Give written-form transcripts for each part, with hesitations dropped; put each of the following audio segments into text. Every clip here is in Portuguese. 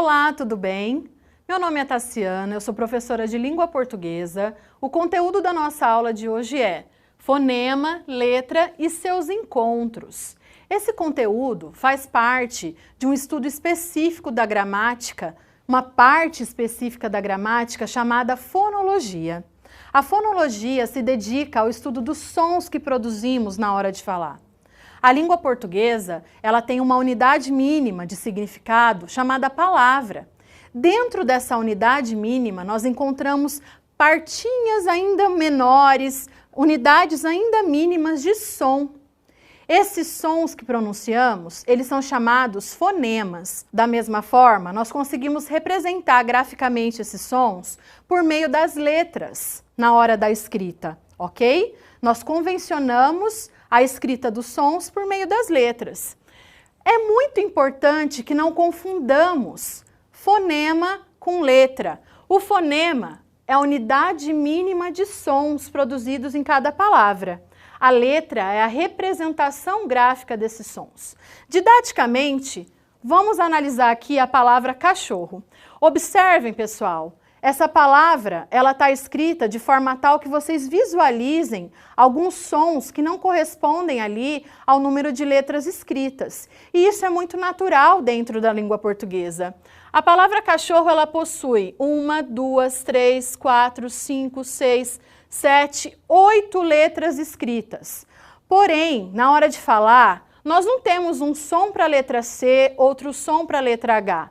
Olá, tudo bem? Meu nome é Tassiana, eu sou professora de língua portuguesa. O conteúdo da nossa aula de hoje é fonema, letra e seus encontros. Esse conteúdo faz parte de um estudo específico da gramática, uma parte específica da gramática chamada fonologia. A fonologia se dedica ao estudo dos sons que produzimos na hora de falar. A língua portuguesa, ela tem uma unidade mínima de significado chamada palavra. Dentro dessa unidade mínima, nós encontramos partinhas ainda menores, unidades ainda mínimas de som. Esses sons que pronunciamos, eles são chamados fonemas. Da mesma forma, nós conseguimos representar graficamente esses sons por meio das letras na hora da escrita, ok? Nós convencionamos a escrita dos sons por meio das letras. É muito importante que não confundamos fonema com letra. O fonema é a unidade mínima de sons produzidos em cada palavra. A letra é a representação gráfica desses sons. Didaticamente, vamos analisar aqui a palavra cachorro. Observem, pessoal, essa palavra ela está escrita de forma tal que vocês visualizem alguns sons que não correspondem ali ao número de letras escritas. E isso é muito natural dentro da língua portuguesa. A palavra cachorro ela possui 1, 2, 3, 4, 5, 6, 7, 8 letras escritas. Porém, na hora de falar, nós não temos um som para a letra C, outro som para a letra H.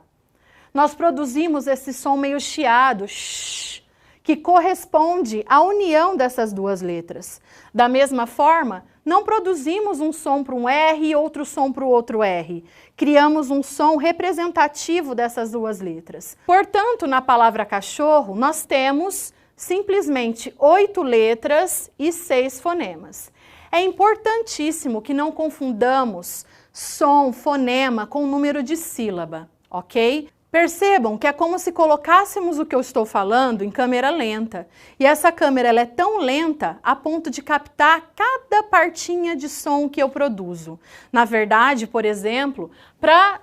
Nós produzimos esse som meio chiado, sh, que corresponde à união dessas duas letras. Da mesma forma, não produzimos um som para um R e outro som para o outro R. Criamos um som representativo dessas duas letras. Portanto, na palavra cachorro, nós temos simplesmente 8 letras e 6 fonemas. É importantíssimo que não confundamos som, fonema com número de sílaba, ok? Percebam que é como se colocássemos o que eu estou falando em câmera lenta. E essa câmera ela é tão lenta a ponto de captar cada partinha de som que eu produzo. Na verdade, por exemplo, para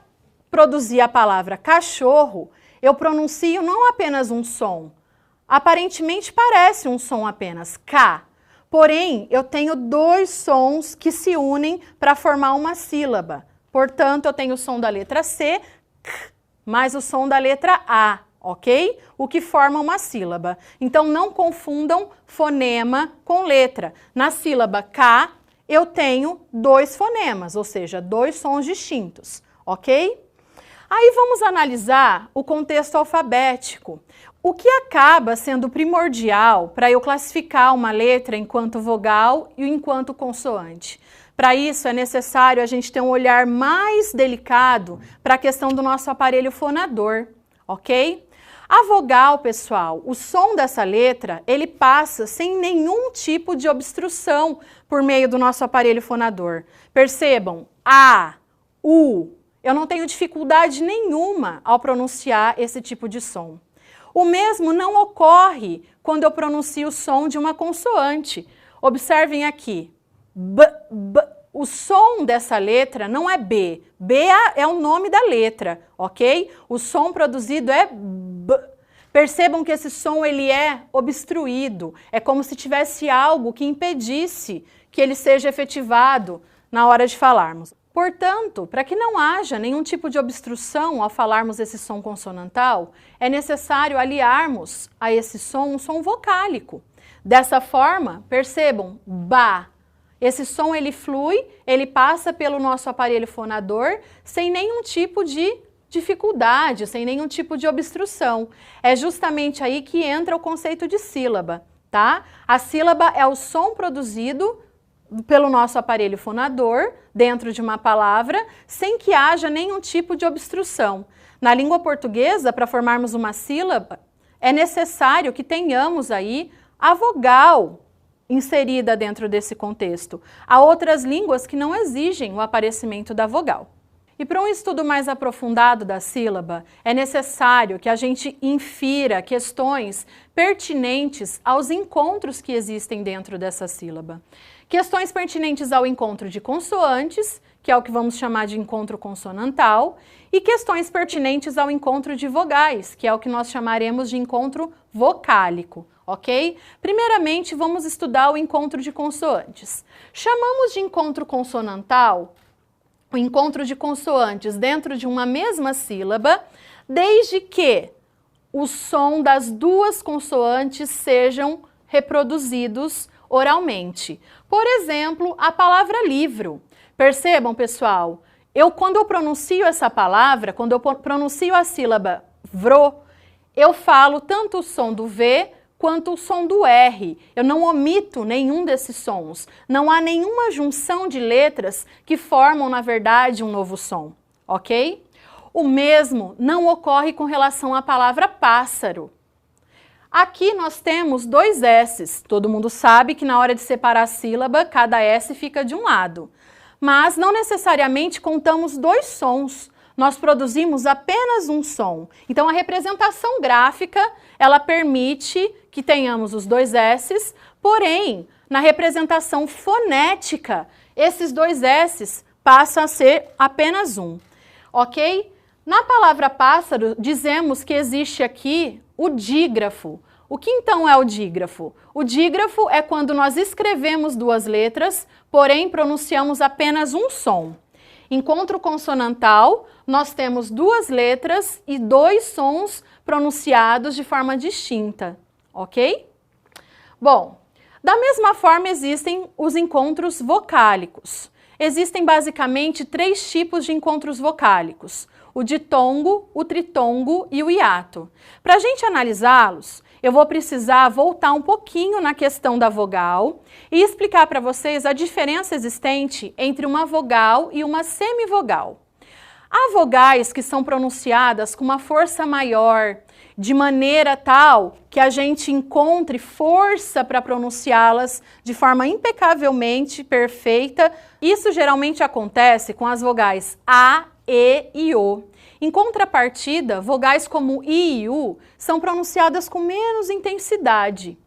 produzir a palavra cachorro, eu pronuncio não apenas um som. Aparentemente parece um som apenas, K. Porém, eu tenho 2 sons que se unem para formar uma sílaba. Portanto, eu tenho o som da letra C, K, mais o som da letra A, ok? O que forma uma sílaba. Então, não confundam fonema com letra. Na sílaba K, eu tenho 2 fonemas, ou seja, 2 sons distintos, ok? Aí vamos analisar o contexto alfabético. O que acaba sendo primordial para eu classificar uma letra enquanto vogal e enquanto consoante? Para isso é necessário a gente ter um olhar mais delicado para a questão do nosso aparelho fonador, ok? A vogal, pessoal, o som dessa letra, ele passa sem nenhum tipo de obstrução por meio do nosso aparelho fonador. Percebam, A, U, eu não tenho dificuldade nenhuma ao pronunciar esse tipo de som. O mesmo não ocorre quando eu pronuncio o som de uma consoante. Observem aqui. B, B. O som dessa letra não é B. B é o nome da letra, ok? O som produzido é B. Percebam que esse som ele é obstruído. É como se tivesse algo que impedisse que ele seja efetivado na hora de falarmos. Portanto, para que não haja nenhum tipo de obstrução ao falarmos esse som consonantal, é necessário aliarmos a esse som um som vocálico. Dessa forma, percebam, ba. Esse som ele flui, ele passa pelo nosso aparelho fonador sem nenhum tipo de dificuldade, sem nenhum tipo de obstrução. É justamente aí que entra o conceito de sílaba, tá? A sílaba é o som produzido pelo nosso aparelho fonador dentro de uma palavra sem que haja nenhum tipo de obstrução. Na língua portuguesa, para formarmos uma sílaba, é necessário que tenhamos aí a vogal inserida dentro desse contexto. Há outras línguas que não exigem o aparecimento da vogal. E para um estudo mais aprofundado da sílaba, é necessário que a gente infira questões pertinentes aos encontros que existem dentro dessa sílaba. Questões pertinentes ao encontro de consoantes, que é o que vamos chamar de encontro consonantal, e questões pertinentes ao encontro de vogais, que é o que nós chamaremos de encontro vocálico, ok? Primeiramente, vamos estudar o encontro de consoantes. Chamamos de encontro consonantal o encontro de consoantes dentro de uma mesma sílaba, desde que o som das duas consoantes sejam reproduzidos oralmente. Por exemplo, a palavra livro. Percebam, pessoal, quando eu pronuncio essa palavra, quando eu pronuncio a sílaba vro, eu falo tanto o som do V quanto o som do R. Eu não omito nenhum desses sons. Não há nenhuma junção de letras que formam, na verdade, um novo som, ok? O mesmo não ocorre com relação à palavra pássaro. Aqui nós temos dois S's. Todo mundo sabe que na hora de separar a sílaba, cada S fica de um lado. Mas não necessariamente contamos dois sons. Nós produzimos apenas um som. Então a representação gráfica, ela permite que tenhamos os dois S's, porém, na representação fonética, esses dois S's passam a ser apenas um, ok? Na palavra pássaro, dizemos que existe aqui o dígrafo. O que então é o dígrafo? O dígrafo é quando nós escrevemos duas letras, porém pronunciamos apenas um som. Encontro consonantal, nós temos duas letras e dois sons pronunciados de forma distinta, ok? Bom, da mesma forma existem os encontros vocálicos. Existem basicamente três tipos de encontros vocálicos: o ditongo, o tritongo e o hiato. Para a gente analisá-los, eu vou precisar voltar um pouquinho na questão da vogal e explicar para vocês a diferença existente entre uma vogal e uma semivogal. Há vogais que são pronunciadas com uma força maior, de maneira tal que a gente encontre força para pronunciá-las de forma impecavelmente perfeita. Isso geralmente acontece com as vogais A, E e O. Em contrapartida, vogais como I e U são pronunciadas com menos intensidade.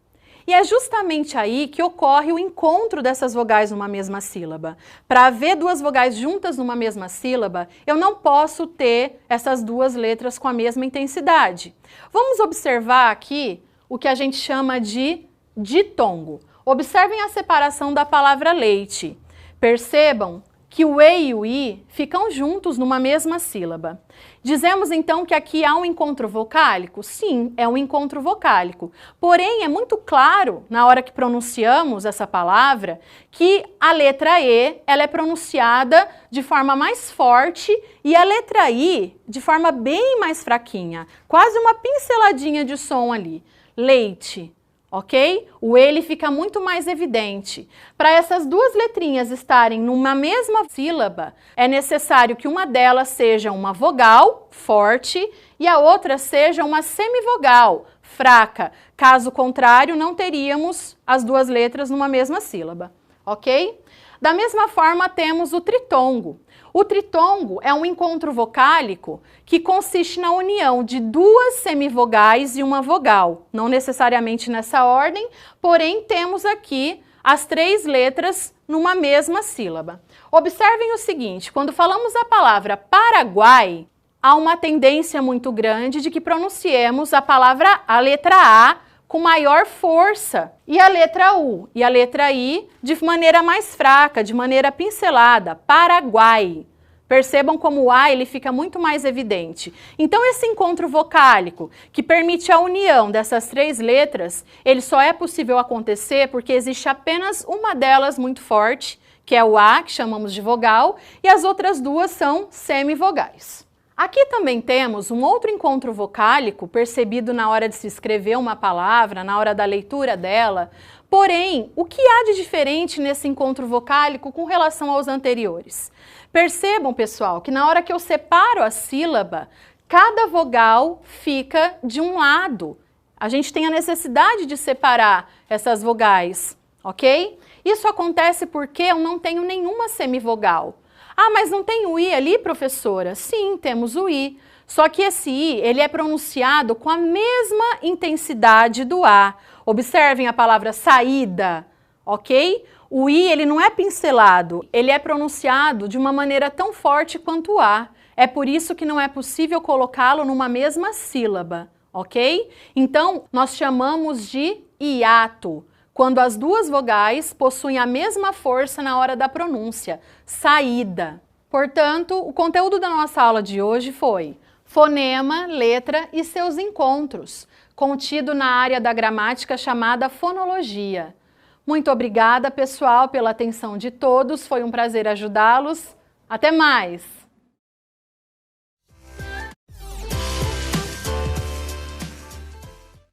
E é justamente aí que ocorre o encontro dessas vogais numa mesma sílaba. Para haver duas vogais juntas numa mesma sílaba, eu não posso ter essas duas letras com a mesma intensidade. Vamos observar aqui o que a gente chama de ditongo. Observem a separação da palavra leite. Percebam que o E e o I ficam juntos numa mesma sílaba. Dizemos então que aqui há um encontro vocálico? Sim, é um encontro vocálico. Porém, é muito claro, na hora que pronunciamos essa palavra, que a letra E ela é pronunciada de forma mais forte e a letra I de forma bem mais fraquinha. Quase uma pinceladinha de som ali. Leite. Ok? O ele fica muito mais evidente. Para essas duas letrinhas estarem numa mesma sílaba, é necessário que uma delas seja uma vogal, forte, e a outra seja uma semivogal, fraca. Caso contrário, não teríamos as duas letras numa mesma sílaba. Ok? Da mesma forma, temos o tritongo. O tritongo é um encontro vocálico que consiste na união de duas semivogais e uma vogal. Não necessariamente nessa ordem, porém temos aqui as três letras numa mesma sílaba. Observem o seguinte, quando falamos a palavra Paraguai, há uma tendência muito grande de que pronunciemos a letra A com maior força e a letra U e a letra I de maneira mais fraca, de maneira pincelada, Paraguai. Percebam como o A ele fica muito mais evidente. Então esse encontro vocálico, que permite a união dessas três letras, ele só é possível acontecer porque existe apenas uma delas muito forte, que é o A, que chamamos de vogal, e as outras duas são semivogais. Aqui também temos um outro encontro vocálico percebido na hora de se escrever uma palavra, na hora da leitura dela. Porém, o que há de diferente nesse encontro vocálico com relação aos anteriores? Percebam, pessoal, que na hora que eu separo a sílaba, cada vogal fica de um lado. A gente tem a necessidade de separar essas vogais, ok? Isso acontece porque eu não tenho nenhuma semivogal. Ah, mas não tem o I ali, professora? Sim, temos o I. Só que esse I, ele é pronunciado com a mesma intensidade do A. Observem a palavra saída, ok? O I, ele não é pincelado, ele é pronunciado de uma maneira tão forte quanto o A. É por isso que não é possível colocá-lo numa mesma sílaba, ok? Então, nós chamamos de hiato, quando as duas vogais possuem a mesma força na hora da pronúncia, saída. Portanto, o conteúdo da nossa aula de hoje foi fonema, letra e seus encontros, contido na área da gramática chamada fonologia. Muito obrigada, pessoal, pela atenção de todos, foi um prazer ajudá-los. Até mais!